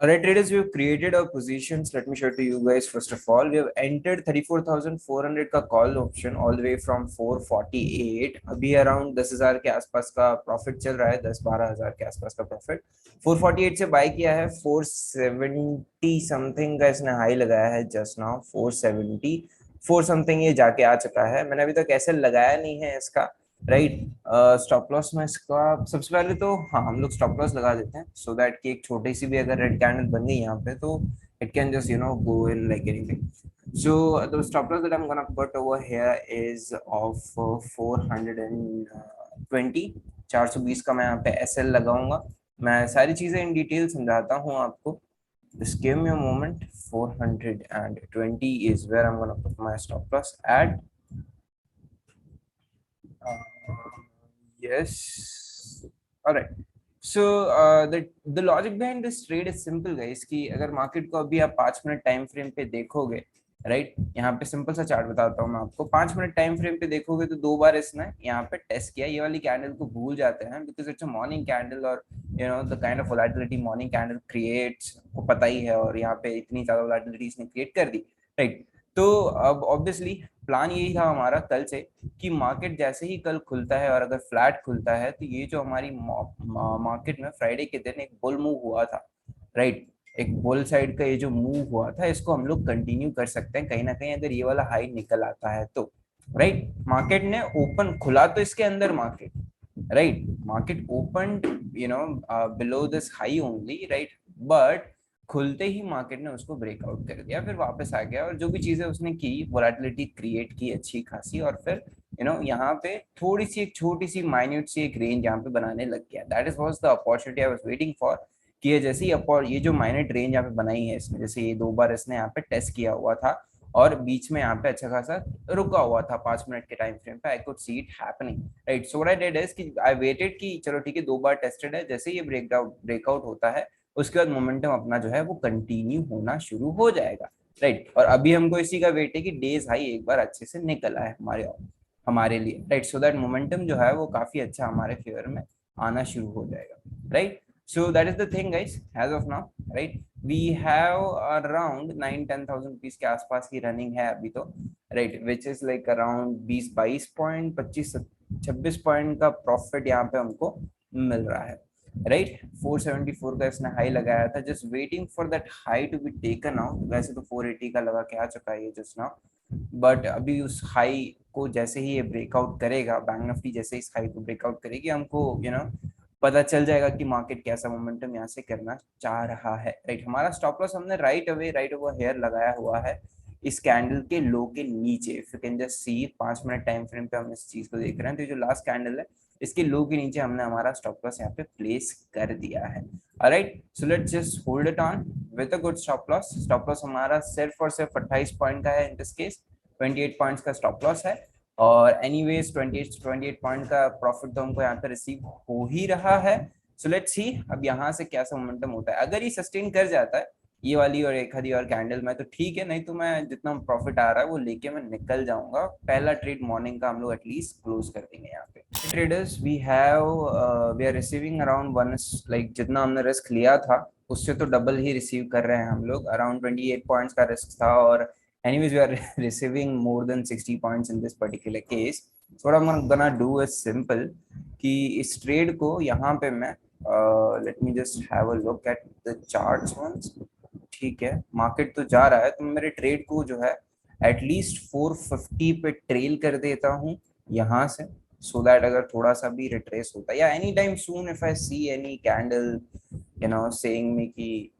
Alright, traders, we have created our positions. Let me show it to you guys. First of all, we have entered 34,400 का call option all the way from 448. अभी around 10,000 के आसपास का profit चल रहा है, 10-12 हजार के आसपास का प्रॉफिट. 448 से बाय किया है. 470 समथिंग का इसने हाई लगाया है जस्ट नाउ. 474 समथिंग ये जाके आ चुका है. मैंने अभी तक ऐसे लगाया नहीं है इसका, राइट. स्टॉप लॉस में इसका सबसे पहले तो हाँ हम लोग स्टॉप लॉस लगा देते हैं सो दैट कि एक छोटी सी भी अगर रेड कैंडल बन गई यहाँ पे तो it can just go in like anything. So the stop loss that I'm gonna put over here is of 420. 420 का मैं यहाँ पे SL लगाऊंगा. मैं सारी चीजें इन डिटेल समझाता हूँ आपको. Just give me a moment. 420 is where I'm gonna put my stop loss at. Yes. All right. So the logic behind this trade is simple guys कि अगर मार्केट को अभी आप 5 मिनट टाइम फ्रेम पे देखोगे, राइट. यहाँ पे simple सा चार्ट बताता हूँ मैं आपको. 5 मिनट टाइम फ्रेम पे देखोगे तो 2 बार इसने यहाँ पे टेस्ट किया. ये वाली कैंडल को भूल जाते हैं because it's a morning candle और the kind of volatility morning candle creates को पता ही है. और यहाँ पे इतनी ज्यादा वोलेटिलिटी इसने क्रिएट कर दी, राइट. तो अब ऑब्वियसली प्लान यही था हमारा कल से कि मार्केट जैसे ही कल खुलता है और अगर फ्लैट खुलता है तो ये जो हमारी मार्केट में फ्राइडे के दिन एक बुल मूव हुआ था, राइट. एक बुल साइड का ये जो मूव हुआ था इसको हम लोग कंटिन्यू कर सकते हैं कहीं ना कहीं अगर ये वाला हाई निकल आता है तो, राइट. मार्केट ने ओपन खुला तो इसके अंदर market, right. Market open below this high only, right. But खुलते ही मार्केट ने उसको ब्रेकआउट कर दिया, फिर वापस आ गया और जो भी चीजें उसने की वोलेटिलिटी क्रिएट की अच्छी खासी और फिर यहाँ पे थोड़ी सी एक छोटी सी माइन्यूट सी एक रेंज यहाँ पे बनाने लग गया. That is was the opportunity I was waiting for कि ये जैसे ही ये जो माइन्यूट रेंज यहाँ पे बनाई है इसने, जैसे ये 2 बार इसने यहाँ पे टेस्ट किया हुआ था और बीच में यहाँ पे अच्छा खासा रुका हुआ था 5 मिनट के टाइम फ्रेम पे. I could see it happening, right. So what I did is कि आई वेटेड कि चलो ठीक है 2 बार टेस्टेड है, जैसे ही ये ब्रेकआउट होता है उसके बाद मोमेंटम अपना जो है वो कंटिन्यू होना शुरू हो जाएगा, राइट. और अभी हमको इसी का वेट है कि डेज हाई एक बार अच्छे से निकला है हमारे लिए, राइट. सो दैट मोमेंटम जो है वो काफी अच्छा हमारे फेवर में आना शुरू हो जाएगा, right. So that is the thing guys as of now, right. We have around 9-10,000 rupees के आसपास की रनिंग है अभी तो, right. Which is like around 20-22 point 25-26 point का प्रॉफिट यहाँ पे हमको मिल रहा है, राइट. 474 का इसने हाई लगाया था. Just waiting for that high to be taken out. वैसे तो 480 का लगा के आ चुका है ये जस्ट नाउ, बट अभी उस हाई को जैसे ही ये ब्रेकआउट करेगा, बैंक निफ्टी जैसे इस हाई को ब्रेकआउट करेगी हमको पता चल जाएगा कि मार्केट कैसा मोमेंटम यहाँ से करना चाह रहा है, राइट. हमारा स्टॉप लॉस हमने राइट ओवर हेयर लगाया हुआ है इस कैंडल के लो के नीचे. If you can just see 5 minute time frame पे हम इस चीज को देख रहे हैं तो जो लास्ट कैंडल है इसके लो के नीचे हमने हमारा स्टॉप लॉस यहाँ पे प्लेस कर दिया है. Alright, so let's just hold it on with a good stop loss. Stop loss हमारा सिर्फ और सिर्फ 28 पॉइंट का है इन दिस केस. 28 पॉइंट्स का स्टॉप लॉस है और एनीवेज 28 पॉइंट का प्रॉफिट तो हमको यहाँ पे रिसीव हो ही रहा है. सो लेट्स सी अब यहाँ से कैसा मोमेंटम होता है. अगर ये सस्टेन कर जाता है ये वाली और एक आधी और कैंडल में तो ठीक है, नहीं तो मैं जितना प्रॉफिट आ रहा है वो लेके मैं निकल जाऊंगा. पहला ट्रेड मॉर्निंग का हम लोग एटलीस्ट क्लोज कर देंगे यहाँ पे. Traders we are receiving around one, like जितना हमने रिस्क लिया था उससे तो डबल ही रिसीव कर रहे हैं हम लोग. अराउंड 28 पॉइंट्स का रिस्क था और anyways we are receiving more than 60 points in this particular case. So what I'm gonna do is simple कि इस ट्रेड को यहाँ पे मैं let me just have a look at the charts once. ठीक है, मार्केट तो जा रहा है तो मेरे ट्रेड को जो है एटलीस्ट 450 पे ट्रेल कर देता हूँ यहाँ से, सो दैट अगर थोड़ा सा भी रिट्रेस होता है या any time soon if I see any candle saying me कि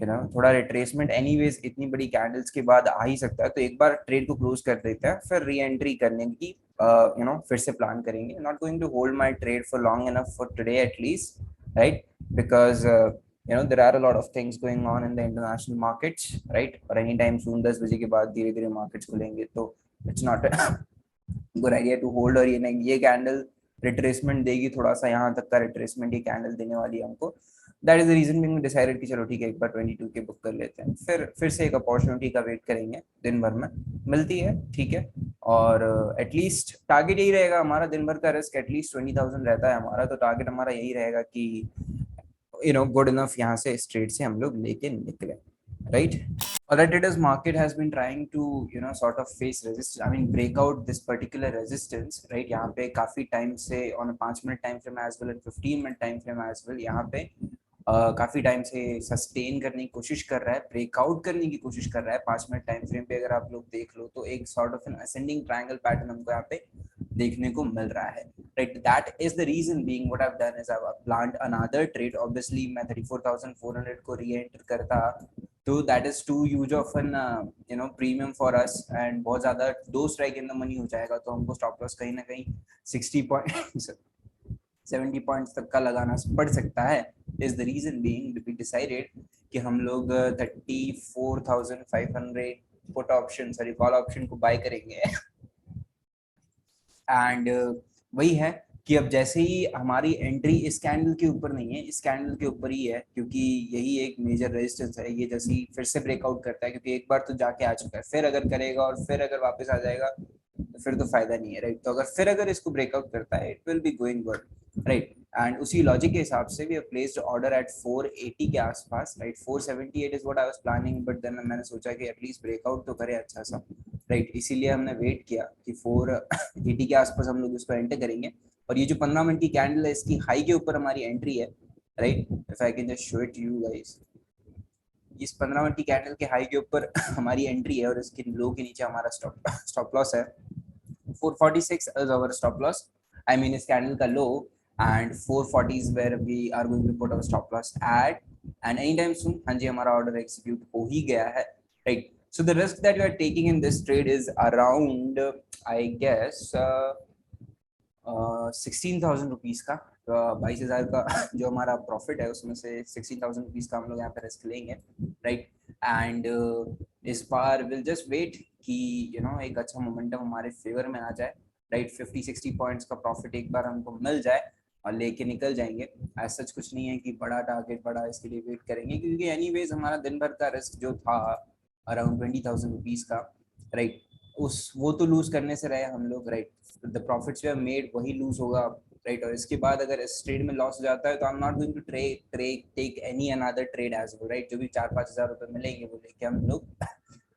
थोड़ा रिट्रेसमेंट एनीवेज इतनी बड़ी कैंडल्स के बाद आ ही सकता है तो एक बार ट्रेड को क्लोज कर देते हैं फिर री एंट्री करने की फिर से प्लान करेंगे. Not going to hold my trade for long enough for today at least, right. Because there are a lot of things going on in the international markets, right. और एनी टाइम सून 10 बजे के बाद धीरे धीरे markets खुलेंगे तो it's not good idea to hold. और ये कैंडल रिट्रेसमेंट देगी, थोड़ा सा यहाँ तक का रिट्रेसमेंट ये कैंडल देने वाली है हमको. That is the reason being decided कि चलो ठीक है एक बार 22 के बुक कर लेते हैं, फिर से एक अपॉर्चुनिटी का वेट करेंगे. दिन भर में मिलती है, ठीक है. और एटलीस्ट टारगेट यही रहेगा हमारा. दिन भर का रिस्क एटलीस्ट 20,000 रहता है हमारा, तो टारगेट हमारा यही रहेगा कि गुड इनफ यहाँ से इस ट्रेड से हम लोग लेके निकले, right. Alright, today's market has been trying to sort of face resistance, I mean break out this particular resistance, right? यहाँ पे काफी टाइम से on a 5 minute time frame as well and 15 minute time frame as well यहाँ पे काफी time से sustain करने की कोशिश कर रहा है, ब्रेकआउट करने की कोशिश कर रहा है। 5 मिनट टाइम फ्रेम पे अगर आप लोग देख लो तो एक sort of an ascending triangle pattern हमको यहाँ पे देखने को मिल रहा है, right. That is the reason being what I have done is I have planned another trade. Obviously मैं 34,400 को री एंटर करता तो that is to use of an premium for us and बहुत ज्यादा दो स्ट्राइक इन द मनी हो जाएगा, तो हमको स्टॉप लॉस कहीं ना कहीं 60 पॉइंट 70 पॉइंट्स तक का लगाना पड़ सकता है। Is the reason being we decided कि हम लोग 34,500 put option sorry call option को बाय करेंगे एंड वही है कि अब जैसे ही हमारी एंट्री इस कैंडल के ऊपर नहीं है, इस कैंडल के ऊपर ही है, क्योंकि यही एक मेजर रेजिस्टेंस है। ये जैसे ही फिर से ब्रेकआउट करता है, क्योंकि एक बार तो जाके आ चुका है, फिर अगर करेगा और फिर अगर वापस आ जाएगा तो फिर तो फायदा नहीं है, राइट। तो अगर फिर अगर इसको ब्रेकआउट करता है it will be going good, right. And उसी लॉजिक के हिसाब से we have placed order at 480 के आसपास, राइट। 478 is what I was planning, but then मैंने सोचा कि एटलीस्ट ब्रेकआउट तो करे अच्छा सा, राइट। इसीलिए हमने वेट किया कि 480 के आसपास हम लोग इसको एंटर करेंगे। और ये जो 15 मिनट की कैंडल है इसकी हाई के ऊपर हमारी एंट्री है, right. If I can just show it you guys, इस 15 मिनट की कैंडल के हाई के ऊपर हमारी एंट्री है और इसके लो के नीचे हमारा स्टॉप लॉस है। 446 is our stop loss, I mean इस कैंडल का low, and 440 is where we are going to put our stop loss at and any time soon. हाँ जी, हमारा ऑर्डर एग्जीक्यूट हो ही गया है, right. So the risk that you are taking in this trade is around, I guess, 16,000 rupees का। 22,000 का जो हमारा प्रॉफिट है उसमें से 16,000 रुपीज का हम लोग यहाँ पे रिस्क लेंगे, राइट। एंड इस बार विल जस्ट वेट कि एक अच्छा मोमेंटम हमारे फेवर में आ जाए, राइट। 50-60 पॉइंट्स का प्रॉफिट एक बार हमको मिल जाए और लेके निकल जाएंगे। ऐसा सच कुछ नहीं है कि बड़ा टारगेट बड़ा इसके लिए वेट करेंगे, क्योंकि एनीवेज हमारा दिन भर का रिस्क जो था अराउंड 20,000 रुपीज का, राइट, वो तो लूज करने से रहे हम लोग, right. The profits we have made वही लूज होगा, राइट। और इसके बाद अगर इस ट्रेड में लॉस हो जाता है तो I am not going to take any another trade as well, right. जो भी 4-5 हजार रुपए मिलेंगे वो लेके हम लोग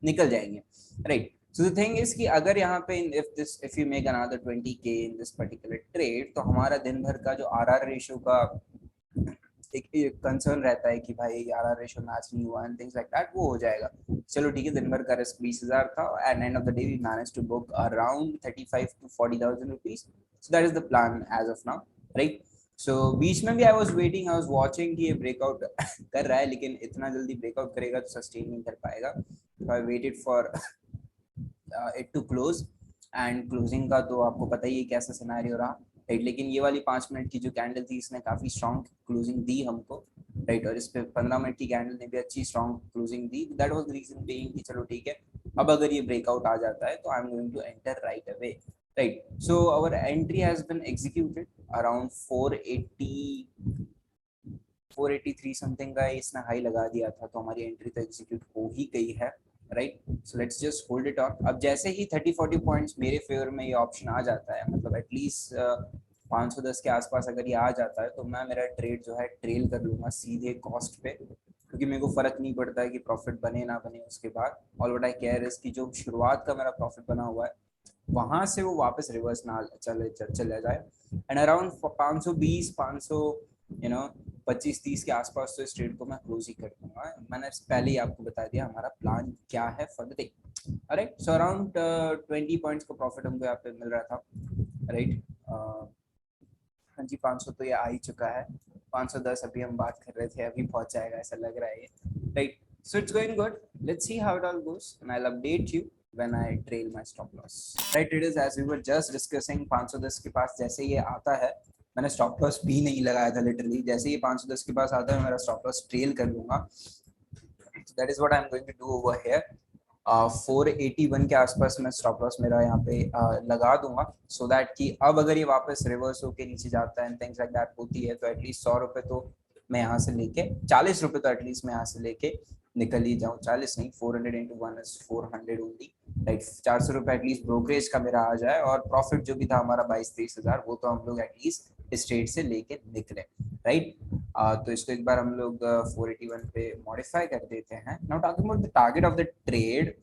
निकल जाएंगे, right. So the thing is कि अगर यहाँ पे if you make another 20K in this particular trade, तो हमारा दिन भर का जो आरआर रेशियो का एक कंसर्न रहता है कि भाई आरआर रेशियो मैच नहीं हुआ एंड थिंग्स लाइक दैट, वो हो जाएगा। चलो ठीक है, दिन भर का रिस्क 20,000 था and end of the day we manage to book around 35 to 40,000 rupees. So that is the plan as of now, right. So बीच में भी I was waiting, I was watching कि ये ब्रेकआउट कर रहा है, लेकिन इतना जल्दी ब्रेकआउट करेगा तो सस्टेन नहीं कर पाएगा। So I waited for it to close, and closing का तो आपको पता ही है कैसा सिनेरियो रहा, राइट। लेकिन ये वाली 5 मिनट की जो कैंडल थी इसने काफी स्ट्रॉन्ग क्लोजिंग दी हमको, राइट। और इस पे 15 मिनट की कैंडल ने भी अच्छी स्ट्रॉन्ग क्लोजिंग दी। That was the reason being कि चलो ठीक है, अब अगर ये ब्रेकआउट आ जाता है तो I am going to enter right away, right. So our entry has been executed around 483 something का इसने हाई लगा दिया था, तो हमारी एंट्री तो एग्जीक्यूट हो ही गई है, right. So let's just hold it on. अब जैसे ही 30-40 पॉइंट्स मेरे फेवर में ये ऑप्शन आ जाता है, मतलब एटलीस्ट 510 के आसपास अगर ये आ जाता है, तो मैं मेरा ट्रेड जो है ट्रेल कर लूंगा सीधे कॉस्ट पे, क्योंकि मेरे को फर्क नहीं पड़ता है कि प्रॉफिट बने ना बने उसके बाद। All what I care is कि जो शुरुआत का मेरा प्रॉफिट बना हुआ है वहां से वो वापस रिवर्स ना चले जाए। एंड अराउंड 520 500 25-30 के आसपास तो इस ट्रेड को मैं क्लोज ही कर दूंगा। मैंने पहले ही आपको बता दिया हमारा प्लान क्या है for the day, right. So around 20 points का प्रॉफिट हमको यहाँ पे मिल रहा था, राइट। हाँ जी, 500 तो ये आ ही चुका है, 510 अभी हम बात कर रहे थे, अभी पहुंच जाएगा ऐसा लग रहा है ये, right. So it's going good, let's see how it all goes and I will update you when I trail my stop loss. Right, it is as we were just discussing, 510 के पास जैसे ये आता है, मैंने स्टॉप लॉस भी नहीं लगाया था लिटरली, जैसे ये 510 के पास आता है मेरा स्टॉप लॉस ट्रेल कर लूंगा। That is what I am going to do over here. 481 के आसपास मैं स्टॉप लॉस मेरा यहाँ पे लगा दूंगा, सो दैट कि अब अगर ये वापस रिवर्स होके नीचे जाता है एंड थिंग्स लाइक दैट होती है, तो एटलीस्ट 100 रुपए तो मैं यहाँ से लेके 40 रुपए तो एटलीस्ट मैं यहाँ से लेके निकल ही जाऊं, 40 नहीं, 400 इंटू 1 इज 400 ओनली, राइट। 400 रुपए एटलीस्ट ब्रोकरेज का मेरा आ जाए, और प्रॉफिट जो भी था हमारा 22-23 हजार, वो तो हम लोग एटलीस्ट इस ट्रेड से लेके निकले, राइट। तो इसको एक बार हम लोग 481 पे मॉडिफाई कर देते हैं। Now talking about the target of the trade,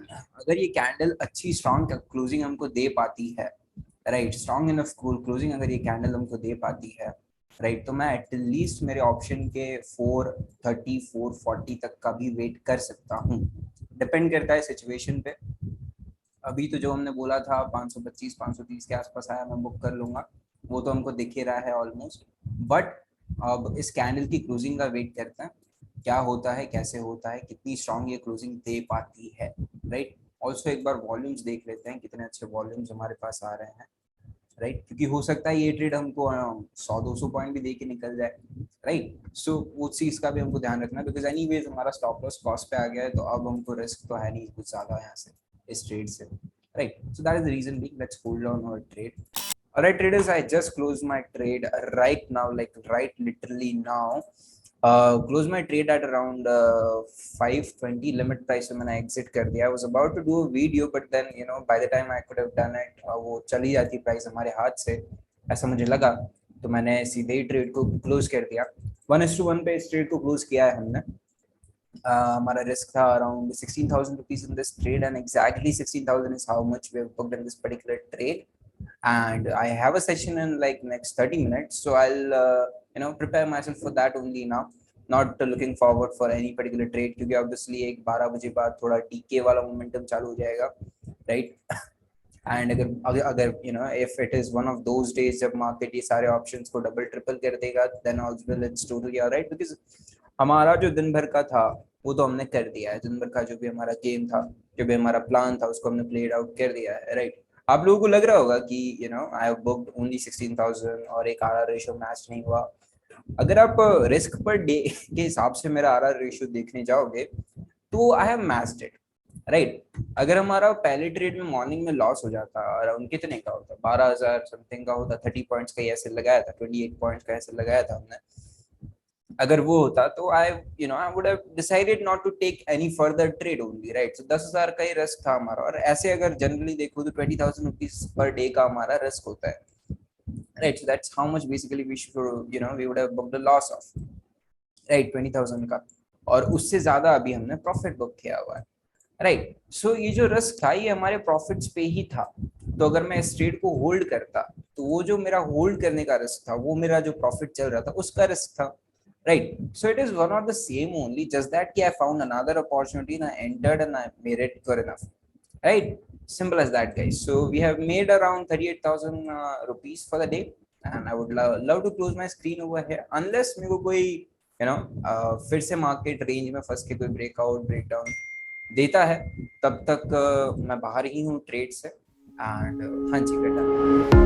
अगर ये कैंडल अच्छी स्ट्रॉन्ग क्लोजिंग हमको दे पाती है, राइट, स्ट्रॉन्ग इनफ क्लोजिंग अगर ये कैंडल हमको दे पाती है, राइट, तो मैं एटलीस्ट मेरे ऑप्शन के 430 440 तक का भी वेट कर सकता हूँ। डिपेंड करता है सिचुएशन पे। अभी तो जो हमने बोला था 525 530 के आसपास आया, मैं बुक कर लूंगा, वो तो हमको दिख ही रहा है ऑलमोस्ट। बट अब इस कैंडल की क्लोजिंग का वेट करते हैं, क्या होता है, कैसे होता है, कितनी स्ट्रॉन्ग ये क्लोजिंग दे पाती है, राइट। ऑल्सो एक बार वॉल्यूम्स देख लेते हैं, कितने अच्छे वॉल्यूम्स हमारे पास आ रहे हैं, राइट, क्योंकि हो सकता है ये ट्रेड हमको 100-200 पॉइंट भी दे के निकल जाए, राइट। सो उस चीज का भी हमको ध्यान रखना है, बिकॉज एनीवेज हमारा स्टॉप लॉस कॉस्ट पे आ गया है, तो अब हमको रिस्क तो है नहीं कुछ ज्यादा यहाँ से इस ट्रेड से, right. So that is the reason being, let's hold on our trade. Alright traders, I just closed my trade right now, like right literally now. Close my trade at around 520 limit price, so मैंने exit कर दिया. I was about to do a video, but then you know by the time I could have done it, वो चली जाती price हमारे हाथ से, ऐसा मुझे लगा, तो मैंने सीधे ही ट्रेड को क्लोज कर दिया। 1:1 पे इस ट्रेड को क्लोज किया है हमने। हमारा रिस्क था around 16,000 rupees in this trade, and exactly 16,000 is how much we have booked in this particular trade. And I have a session in like next 30 minutes, so I'll you know prepare myself for that only now, not looking forward for any particular trade, क्योंकि obviously एक 12 बजे बाद थोड़ा DK वाला momentum चालू हो जाएगा, right? And अगर अगर you know if it is one of those days जब market ये सारे options को double triple कर देगा, then also it's totally alright, because हमारा जो दिन भर का था वो तो हमने कर दिया है। दिन भर का जो भी हमारा गेम था, जो भी हमारा प्लान था, उसको हमने प्लेड आउट कर दिया है, राइट। आप लोगों को लग रहा होगा कि you know I have booked only 16,000 और एक आरआर रेशियो मैच नहीं हुआ। अगर आप रिस्क पर डे के हिसाब से मेरा आरआर रेशियो देखने जाओगे, तो I have matched it, right. अगर हमारा पहले ट्रेड में मॉर्निंग में लॉस हो जाता, अराउंड कितने का होता, 12,000 समथिंग का होता, 30 पॉइंट्स का ऐसे लगाया था, 28 पॉइंट्स का ऐसे लगाया था हमने, अगर वो होता तो I you know I would have decided not to take any further trade only, right. So 10,000 का ही रिस्क था हमारा, और ऐसे अगर जनरली देखो तो 20,000 रुपीज पर डे का हमारा रिस्क होता है, right. So that's how much basically we should you know we would have booked the loss of, right, 20,000 का, और उससे ज्यादा अभी हमने प्रॉफिट बुक किया हुआ है, राइट। सो ये जो रिस्क था ये हमारे प्रॉफिट्स पे ही था। तो अगर मैं इस ट्रेड को होल्ड करता, तो वो जो मेरा होल्ड करने का रिस्क था, वो मेरा जो प्रॉफिट चल रहा था उसका रिस्क था, right? So it is one of the same only, just that I found another opportunity and I entered and I made it good enough, right? Simple as that, guys. So we have made around 38,000 rupees for the day, and I would love to close my screen over here, unless मेरे को कोई you know फिर से market range में फंस के कोई breakout breakdown देता है, तब तक मैं बाहर ही हूँ ट्रेड से, एंड हाँ जी बेटा।